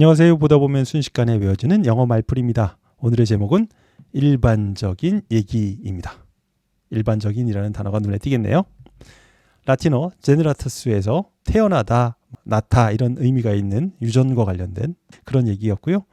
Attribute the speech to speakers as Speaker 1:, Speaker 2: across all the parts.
Speaker 1: 안녕하세요. 보다 보면 순식간에 외워지는 영어 말풀이입니다. 오늘의 제목은 일반적인 얘기입니다. 일반적인이라는 단어가 눈에 띄겠네요. 라틴어 제네라투스에서 태어나다, 낳다 이런 의미가 있는 유전과 관련된 그런 얘기였고요.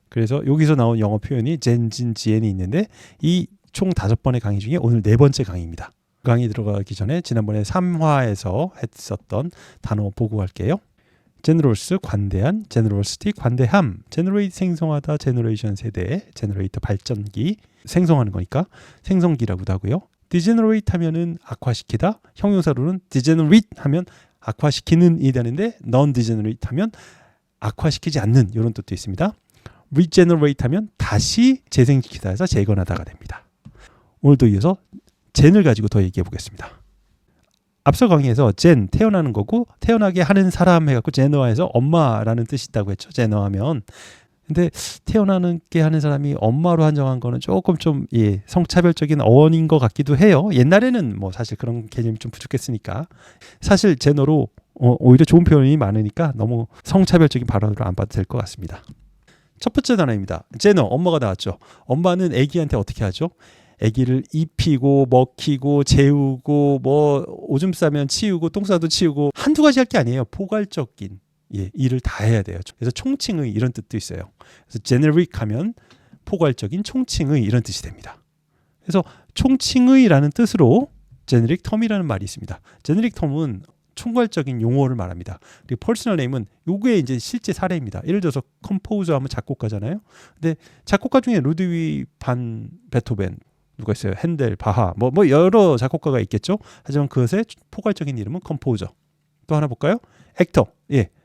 Speaker 1: 그래서 여기서 나온 영어 표현이 젠진지엔이 있는데 이 총 5번의 강의 중에 오늘 4번째 강의입니다. 강의 들어가기 전에 지난번에 3화에서 했었던 단어 보고 갈게요. 제너럴스 관대한, 제너럴시티 관대함, 제너레이트 생성하다, 제너레이션 세대, 제너레이터 발전기 생성하는 거니까 생성기라고도 하고요. 디제너레이트 하면은 악화시키다, 형용사로는 디제너레이트 하면 악화시키는 이 되는데 non degenerate 하면 악화시키지 않는 이런 뜻도 있습니다. regenerate 하면 다시 재생시키다 해서 재건하다가 됩니다. 오늘도 이어서 젠을 가지고 더 얘기해 보겠습니다. 앞서 강의에서 젠, 태어나는 거고 태어나게 하는 사람 해갖고 제너에서 엄마라는 뜻이 있다고 했죠. 제너하면. 근데 태어나게 하는 사람이 엄마로 한정한 거는 조금 좀 성차별적인 어원인 것 같기도 해요. 옛날에는 뭐 사실 그런 개념이 좀 부족했으니까. 사실 제너로 오히려 좋은 표현이 많으니까 너무 성차별적인 발언으로 안 봐도 될 것 같습니다. 첫 번째 단어입니다. 제너, 엄마가 나왔죠. 엄마는 아기한테 어떻게 하죠? 아기를 입히고 먹히고 재우고 뭐 오줌 싸면 치우고 똥 싸도 치우고 한두 가지 할 게 아니에요. 포괄적인 일을 다 해야 돼요. 그래서 총칭의 이런 뜻도 있어요. 그래서 generic 하면 포괄적인 총칭의 이런 뜻이 됩니다. 그래서 총칭의라는 뜻으로 generic term이라는 말이 있습니다. generic term은 총괄적인 용어를 말합니다. 그리고 퍼스널 네임은 요게 이제 실제 사례입니다. 예를 들어서 컴포저 하면 작곡가잖아요. 근데 작곡가 중에 루드위히 반 베토벤 누가 있어요? 핸델, 바하, 뭐 여러 작곡가가 있겠죠. 하지만 그것의 포괄적인 이름은 컴포저. 또 하나 볼까요? 액터,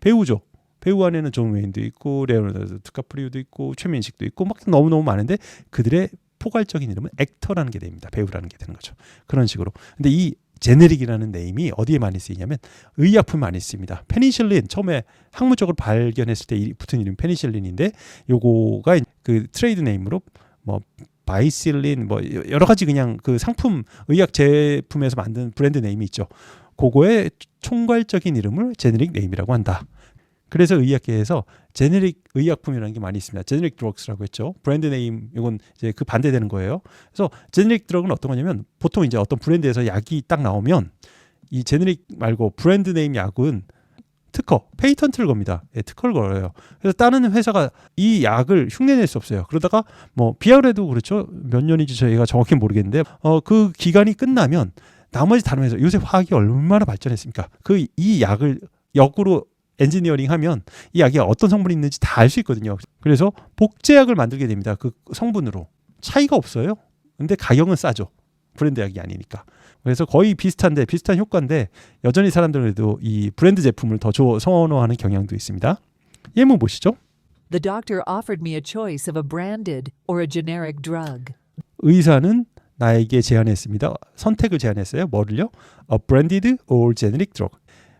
Speaker 1: 배우죠. 배우 안에는 존 웨인도 있고 레오나르도 디카프리오도 있고 최민식도 있고 막 너무너무 많은데 그들의 포괄적인 이름은 액터라는 게 됩니다. 배우라는 게 되는 거죠. 그런 식으로. 근데 이 제네릭이라는 네임이 어디에 많이 쓰이냐면 의약품에 많이 쓰입니다. 페니실린 처음에 학문적으로 발견했을 때 붙은 이름이 페니실린인데 요거가 그 트레이드 네임으로 뭐 바이실린 뭐 여러 가지 그냥 그 상품 의약 제품에서 만든 브랜드 네임이 있죠. 그거의 총괄적인 이름을 제네릭 네임이라고 한다. 그래서 의학계에서 제네릭 의약품이라는 게 많이 있습니다. 제네릭 드럭스라고 했죠. 브랜드 네임 이건 이제 그 반대되는 거예요. 그래서 제네릭 드럭은 어떤 거냐면 보통 이제 어떤 브랜드에서 약이 딱 나오면 이 제네릭 말고 브랜드 네임 약은 특허, 페이턴트를 겁니다. 특허를 걸어요. 그래서 다른 회사가 이 약을 흉내낼 수 없어요. 그러다가 뭐 비아그레도 그렇죠. 몇 년인지 저희가 정확히 모르겠는데 그 기간이 끝나면 나머지 다른 회사 요새 화학이 얼마나 발전했습니까? 이 약을 역으로 엔지니어링하면 이 약에 어떤 성분이 있는지 다 알 수 있거든요. 그래서 복제약을 만들게 됩니다. 그 성분으로 차이가 없어요. 근데 가격은 싸죠. 브랜드 약이 아니니까. 그래서 거의 비슷한 효과인데 여전히 사람들도 이 브랜드 제품을 더 선호하는 경향도 있습니다. 예문 보시죠.
Speaker 2: The doctor offered me a choice of a branded or a generic drug.
Speaker 1: 의사는 나에게 제안했습니다. 선택을 제안했어요. 뭐를요? A branded or generic drug.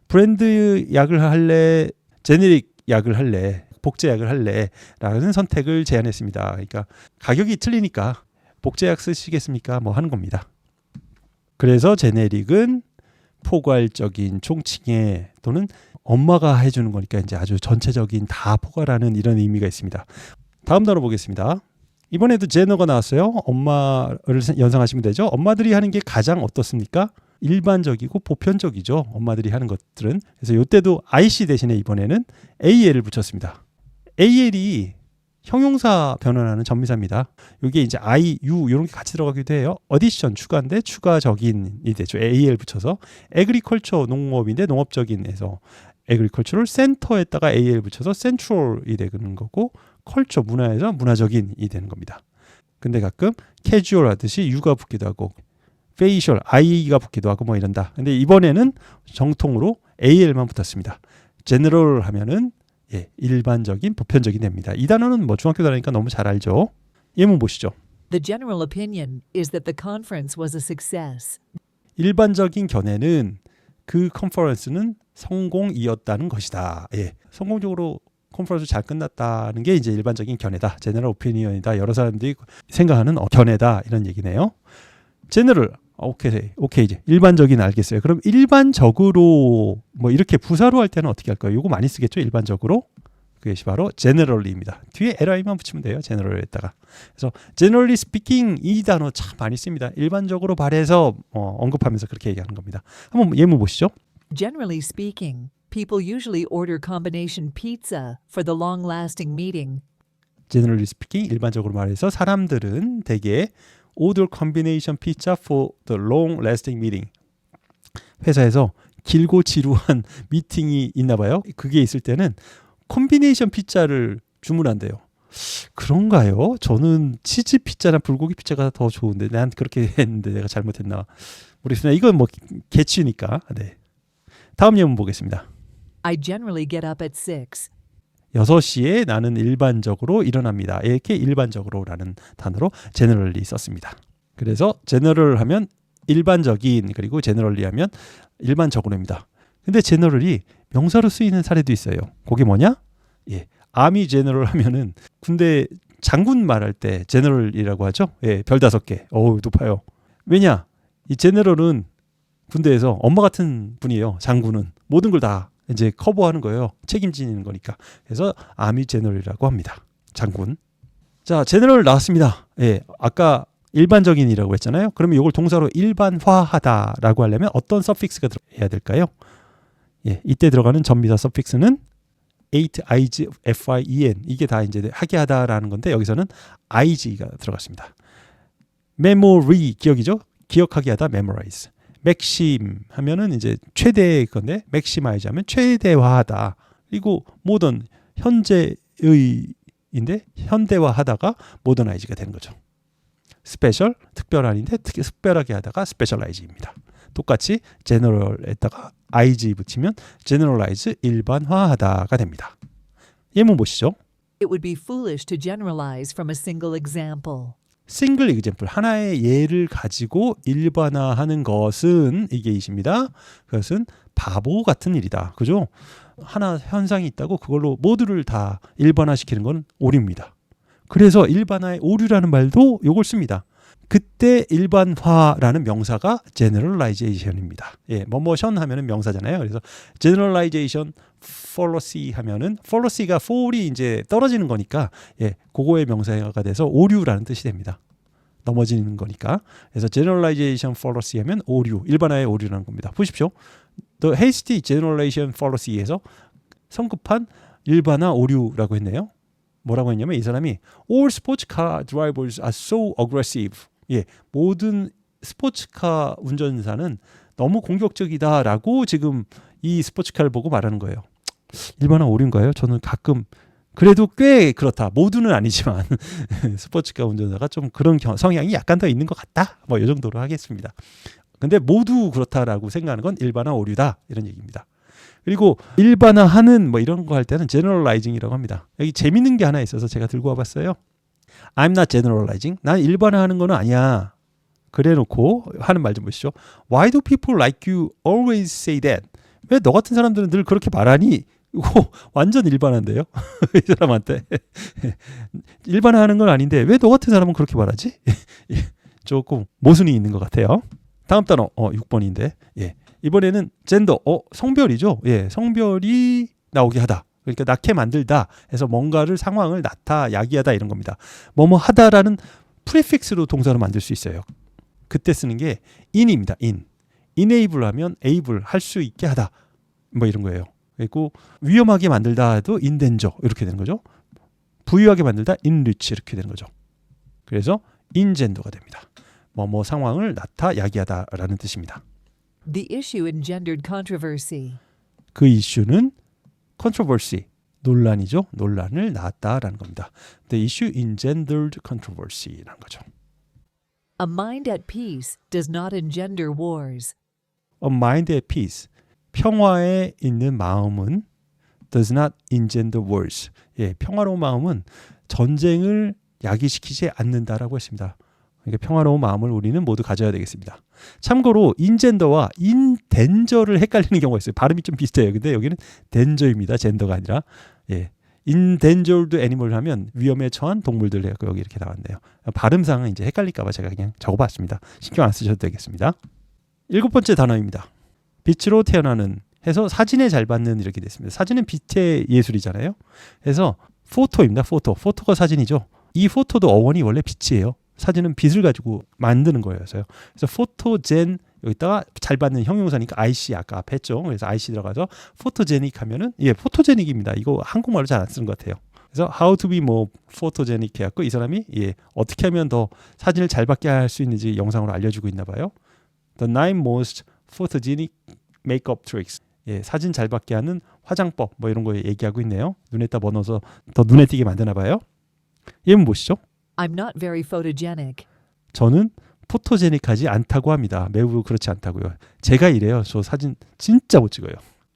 Speaker 1: 브랜드 약을 할래, 제네릭 약을 할래, 복제약을 할래 라는 선택을 제안했습니다. 그러니까 가격이 틀리니까 복제약 쓰시겠습니까? 뭐 하는 겁니다. 그래서 제네릭은 포괄적인 총칭의 또는 엄마가 해주는 거니까 이제 아주 전체적인 다 포괄하는 이런 의미가 있습니다. 다음 단어 보겠습니다. 이번에도 제너가 나왔어요. 엄마를 연상하시면 되죠. 엄마들이 하는 게 가장 어떻습니까? 일반적이고 보편적이죠. 엄마들이 하는 것들은. 그래서 이때도 IC 대신에 이번에는 AL을 붙였습니다. AL이 형용사 변환하는 전미사입니다. 이게 이제 I, U 이런 게 같이 들어가기도 해요. 어디션 추가인데 추가적인이 되죠. AL 붙여서 agriculture 농업인데 농업적인에서 agricultural center에다가 AL 붙여서 central이 되는 거고 culture 문화에서 문화적인이 되는 겁니다. 근데 가끔 casual 하듯이 U가 붙기도 하고 facial I가 붙기도 하고 뭐 이런다. 근데 이번에는 정통으로 AL만 붙었습니다. general 하면은 일반적인, 보편적인 됩니다. 이 단어는 뭐 중학교 다니니까 너무 잘 알죠. 예문 보시죠.
Speaker 2: The general opinion is that the conference was a success.
Speaker 1: 일반적인 견해는 그 컨퍼런스는 성공이었다는 것이다. 성공적으로 컨퍼런스 잘 끝났다는 게 이제 일반적인 견해다. 제너럴 오피니언이다. 여러 사람들이 생각하는 견해다. 이런 얘기네요. 제너럴 오케이 이제 일반적인 알겠어요. 그럼 일반적으로 뭐 이렇게 부사로 할 때는 어떻게 할까요? 이거 많이 쓰겠죠. 일반적으로 그것이 바로 generally입니다. 뒤에 li만 붙이면 돼요. generally에다가. 그래서 generally speaking 이 단어 참 많이 씁니다. 일반적으로 말해서 언급하면서 그렇게 얘기하는 겁니다. 한번 예문 보시죠.
Speaker 2: Generally speaking, people usually order combination pizza for the long-lasting meeting.
Speaker 1: generally speaking 일반적으로 말해서 사람들은 대개 order combination pizza for the long lasting meeting. 회사에서 길고 지루한 미팅이 있나 봐요. 그게 있을 때는 콤비네이션 피자를 주문한대요. 그런가요? 저는 치즈 피자나 불고기 피자가 더 좋은데 난 그렇게 했는데 내가 잘못했나 모르겠습니다. 이건 뭐 개취니까. 네. 다음 예문 보겠습니다.
Speaker 2: I generally get up at 6.
Speaker 1: 6시에 나는 일반적으로 일어납니다. 이렇게 일반적으로라는 단어로 generally 썼습니다. 그래서 general 하면 일반적인, 그리고 generally 하면 일반적으로입니다. 근데 generally 명사로 쓰이는 사례도 있어요. 그게 뭐냐? 예, army general 하면은 군대 장군 말할 때 general이라고 하죠. 예, 별 5개. 어우, 높아요. 왜냐? 이 general은 군대에서 엄마 같은 분이에요. 장군은 모든 걸 다 이제 커버하는 거예요. 책임지는 거니까. 그래서 army general이라고 합니다. 장군. 자, general 나왔습니다. 예, 아까 일반적인이라고 했잖아요. 그러면 이걸 동사로 일반화하다라고 하려면 어떤 서픽스가 들어야 될까요? 예, 이때 들어가는 전미사 서픽스는 ate, is, fin 이게 다 이제 하게 하다라는 건데 여기서는 ig가 들어갔습니다. memory 기억이죠? 기억하게 하다 memorize. maxim 하면은 이제 최대 건데 maximize 하면 최대화하다. 그리고 modern 현재의인데 현대화하다가 modernize가 되는 거죠. 스페셜 특별한인데 특별하게 하다가 specialize입니다. 똑같이 general에다가 is 붙이면 generalize 일반화하다가 됩니다. 예문 보시죠.
Speaker 2: It would be foolish to generalize from a single example.
Speaker 1: 싱글 example 하나의 예를 가지고 일반화하는 것은 이게 이십니다. 그것은 바보 같은 일이다. 그죠? 하나 현상이 있다고 그걸로 모두를 다 일반화시키는 건 오류입니다. 그래서 일반화의 오류라는 말도 이걸 씁니다. 그때 일반화라는 명사가 generalization입니다. 예, 뭐뭐션 하면은 명사잖아요. 그래서 generalization fallacy 하면은 fallacy가 fall이 이제 떨어지는 거니까 예, 그거의 명사가 돼서 오류라는 뜻이 됩니다. 넘어지는 거니까. 그래서 generalization fallacy 하면 오류, 일반화의 오류라는 겁니다. 보십시오. The hasty generalization fallacy에서 성급한 일반화 오류라고 했네요. 뭐라고 했냐면 이 사람이 all sports car drivers are so aggressive. 예, 모든 스포츠카 운전사는 너무 공격적이다라고 지금 이 스포츠카를 보고 말하는 거예요. 일반화 오류인가요? 저는 가끔 그래도 꽤 그렇다. 모두는 아니지만 스포츠카 운전사가 좀 그런 성향이 약간 더 있는 것 같다. 뭐 이 정도로 하겠습니다. 근데 모두 그렇다라고 생각하는 건 일반화 오류다. 이런 얘기입니다. 그리고 일반화하는 뭐 이런 거 할 때는 generalizing이라고 합니다. 여기 재밌는 게 하나 있어서 제가 들고 와봤어요. I'm not generalizing. 난 일반화하는 거는 아니야. 그래놓고 하는 말 좀 보시죠. Why do people like you always say that? 왜 너 같은 사람들은 늘 그렇게 말하니? 이거 완전 일반화인데요. 이 사람한테. 일반화하는 건 아닌데 왜 너 같은 사람은 그렇게 말하지? 조금 모순이 있는 것 같아요. 다음 단어 6번인데 예. 이번에는 젠더, 성별이죠. 예, 성별이 나오게 하다. 그러니까 낳게 만들다 해서 뭔가를 상황을 낳다, 야기하다 이런 겁니다. 뭐뭐 하다라는 프리픽스로 동사로 만들 수 있어요. 그때 쓰는 게 in입니다. enable 하면 able, 할 수 있게 하다. 뭐 이런 거예요. 그리고 위험하게 만들다도 in danger 이렇게 되는 거죠. 부유하게 만들다 enrich 이렇게 되는 거죠. 그래서 engender가 됩니다. 뭐뭐 상황을 낳다, 야기하다라는 뜻입니다.
Speaker 2: The issue engendered controversy.
Speaker 1: 그 이슈는 controversy, 논란이죠. 논란을 낳았다라는 겁니다. The issue engendered controversy라는 거죠.
Speaker 2: A mind at peace does not engender wars.
Speaker 1: A mind at peace, 평화에 있는 마음은 does not engender wars. 예, 평화로운 마음은 전쟁을 야기시키지 않는다라고 했습니다. 그러니까 평화로운 마음을 우리는 모두 가져야 되겠습니다. 참고로 인젠더와 인덴저를 헷갈리는 경우가 있어요. 발음이 좀 비슷해요. 근데 여기는 덴저입니다. 젠더가 아니라. 예. Endangered animal 하면 위험에 처한 동물들 해서 여기 이렇게 나왔네요. 발음상은 이제 헷갈릴까 봐 제가 그냥 적어봤습니다. 신경 안 쓰셔도 되겠습니다. 7번째 단어입니다. 빛으로 태어나는 해서 사진에 잘 받는 이렇게 됐습니다. 사진은 빛의 예술이잖아요. 그래서 포토입니다. 포토가 사진이죠. 이 포토도 어원이 원래 빛이에요. 사진은 빛을 가지고 만드는 거여서요. 그래서 포토젠 여기다가 잘 받는 형용사니까 IC 아까 앞에 했죠. 그래서 IC 들어가서 포토제닉 하면은 포토제닉입니다. 이거 한국말로 잘 안 쓰는 것 같아요. 그래서 how to be more photogenic 해갖고 이 사람이 어떻게 하면 더 사진을 잘 받게 할 수 있는지 영상으로 알려주고 있나 봐요. The 9 most photogenic makeup tricks. 사진 잘 받게 하는 화장법 뭐 이런 거 얘기하고 있네요. 눈에다 뭐 넣어서 더 눈에 띄게 만드나 봐요. 얘는 뭐시죠?
Speaker 2: I'm not very photogenic.
Speaker 1: 저는 포토제닉하지 않다고 합니다. 매우 그렇지 않다고요. 제가 이래요. 저 사진 진짜 못 찍어요.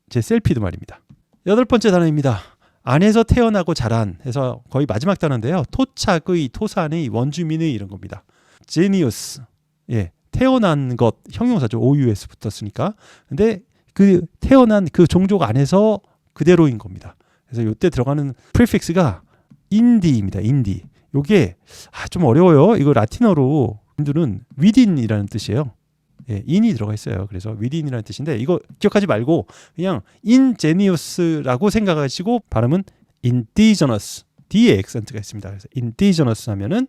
Speaker 1: 제 셀피도 말입니다. 8번째 단어입니다. 안에서 태어나고 자란 해서 거의 마지막 단어인데요. 토착의, 토산의, 원주민의 이런 겁니다. genius. 태어난 것 형용사죠. OUS 붙었으니까. 근데 그 태어난 그 종족 안에서 그대로인 겁니다. 그래서 이때 들어가는 프리픽스가 인디입니다. 인디. 요게 좀 어려워요. 이거 라틴어로 인들은 within이라는 뜻이에요. in이 들어가 있어요. 그래서 within이라는 뜻인데 이거 기억하지 말고 그냥 ingenius라고 생각하시고 발음은 indigenous, D에 액센트가 있습니다. 그래서 indigenous 하면은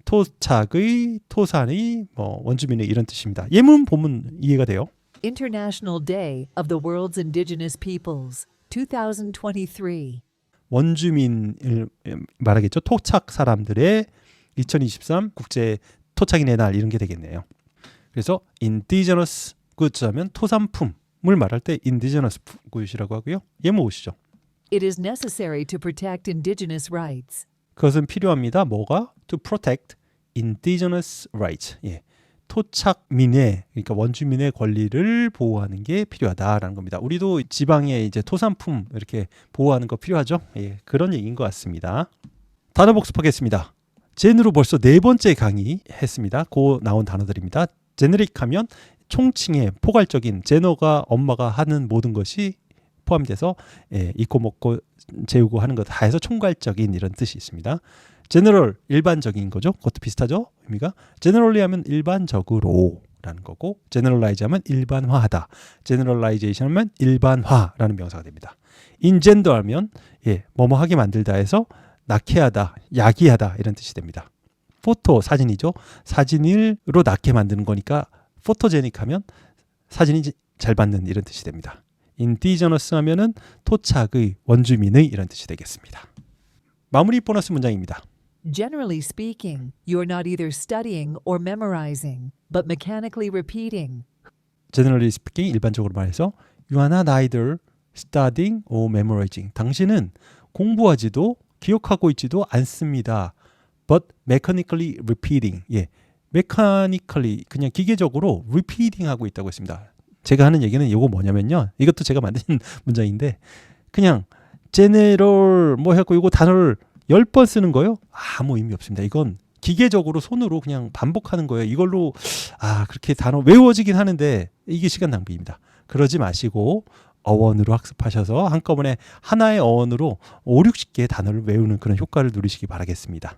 Speaker 1: 토착의, 토산의, 원주민의 이런 뜻입니다. 예문 보면 이해가 돼요.
Speaker 2: International Day of the World's Indigenous Peoples, 2023.
Speaker 1: 원주민을 말하겠죠. 토착 사람들의 2023 국제 토착인의 날 이런 게 되겠네요. 그래서 indigenous goods 하면 토산품을 말할 때 indigenous good이라고 하고요. 예문 보시죠.
Speaker 2: It is necessary to protect indigenous rights.
Speaker 1: 그것은 필요합니다. 뭐가? To protect indigenous rights. 토착민의 그러니까 원주민의 권리를 보호하는 게 필요하다라는 겁니다. 우리도 지방의 이제 토산품 이렇게 보호하는 거 필요하죠? 그런 얘기인 것 같습니다. 단어 복습하겠습니다. 젠으로 벌써 4번째 강의 했습니다. 그 나온 단어들입니다. 제네릭 하면 총칭의 포괄적인 제너가 엄마가 하는 모든 것이 포함돼서 입고 먹고 재우고 하는 것 다 해서 총괄적인 이런 뜻이 있습니다. 제너럴 일반적인 거죠. 그것도 비슷하죠. 의미가 제너럴리 하면 일반적으로 라는 거고 제너럴라이즈 하면 일반화하다. 제너럴라이제이션 하면 일반화라는 명사가 됩니다. 인젠더 하면 뭐뭐 하게 만들다 해서 낳게 하다, 야기하다 이런 뜻이 됩니다. 포토 사진이죠. 사진으로 낳게 만드는 거니까 포토제닉 하면 사진이 잘 받는 이런 뜻이 됩니다. 인디저너스 하면은 토착의, 원주민의 이런 뜻이 되겠습니다. 마무리 보너스 문장입니다.
Speaker 2: Generally speaking, you are not either studying or memorizing, but mechanically repeating.
Speaker 1: Generally speaking, 일반적으로 말해서 You are not either studying or memorizing. 당신은 공부하지도 기억하고 있지도 않습니다. But mechanically repeating. mechanically 그냥 기계적으로 repeating 하고 있다고 했습니다. 제가 하는 얘기는 이거 뭐냐면요. 이것도 제가 만든 문장인데 그냥 general 뭐 해갖고 이거 단어를 10번 쓰는 거예요? 아무 의미 없습니다. 이건 기계적으로 손으로 그냥 반복하는 거예요. 이걸로 그렇게 단어 외워지긴 하는데 이게 시간 낭비입니다. 그러지 마시고 어원으로 학습하셔서 한꺼번에 하나의 어원으로 5, 60개의 단어를 외우는 그런 효과를 누리시기 바라겠습니다.